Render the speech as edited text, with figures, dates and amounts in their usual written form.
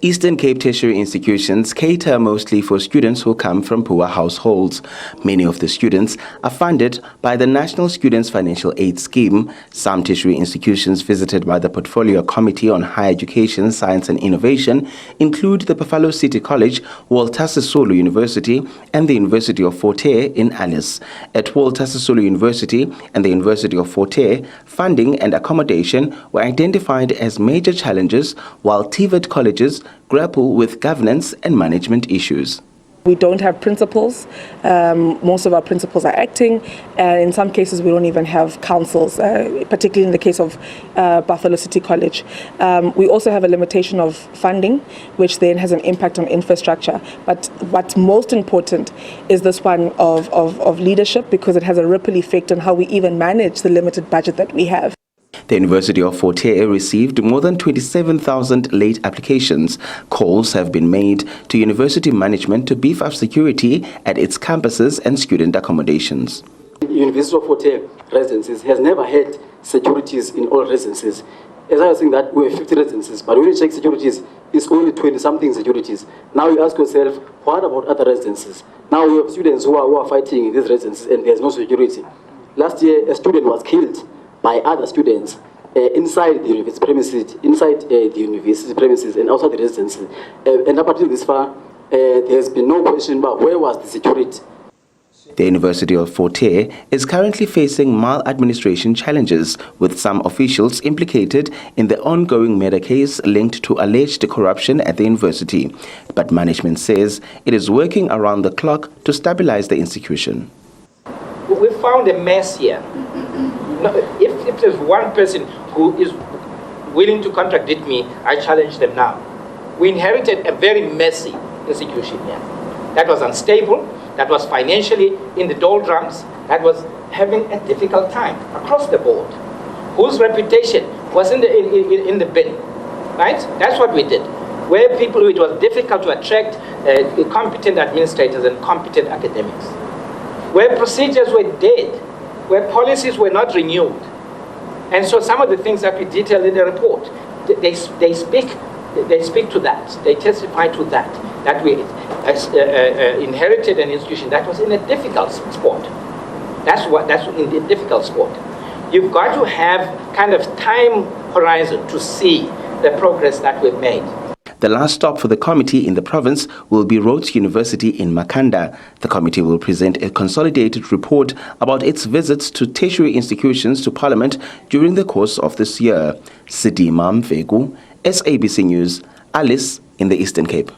Eastern Cape tertiary institutions cater mostly for students who come from poor households. Many of the students are funded by the National Students Financial Aid Scheme. Some tertiary institutions visited by the Portfolio Committee on Higher Education, Science and Innovation include the Buffalo City College, Walter Sisulu University and the University of Fort Hare in Alice. At Walter Sisulu University and the University of Fort Hare, funding and accommodation were identified as major challenges, while TVET colleges grapple with governance and management issues. We don't have principals. Most of our principals are acting, and in some cases we don't even have councils, particularly in the case of Buffalo City College. We also have a limitation of funding, which then has an impact on infrastructure. But what's most important is this one of leadership, because it has a ripple effect on how we even manage the limited budget that we have. The University of Fort Hare received more than 27,000 late applications. Calls have been made to university management to beef up security at its campuses and student accommodations. University of Fort Hare residences has never had securities in all residences. As I was saying that we have 50 residences, but when you check securities, it's only 20-something securities. Now you ask yourself, what about other residences? Now we have students who are fighting in these residences and there's no security. Last year, a student was killed by other students inside the university premises, and outside the residences. And up until this far, there's been no question about where was the security. The University of Fort Hare is currently facing maladministration challenges, with some officials implicated in the ongoing murder case linked to alleged corruption at the university. But management says it is working around the clock to stabilize the institution. We found a mess here. If there's one person who is willing to contradict me, I challenge them now. We inherited a very messy institution here. That was unstable, that was financially in the doldrums, that was having a difficult time across the board, whose reputation was in the bin, right? That's what we did. Where people, it was difficult to attract competent administrators and competent academics. Where procedures were dead, where policies were not renewed. And so some of the things that we detail in the report, they speak to that, they testify to that we inherited an institution that was in a difficult spot. That's in a difficult spot. You've got to have kind of time horizon to see the progress that we've made. The last stop for the committee in the province will be Rhodes University in Makhanda. The committee will present a consolidated report about its visits to tertiary institutions to Parliament during the course of this year. Sidima Mvegu, SABC News, Alice in the Eastern Cape.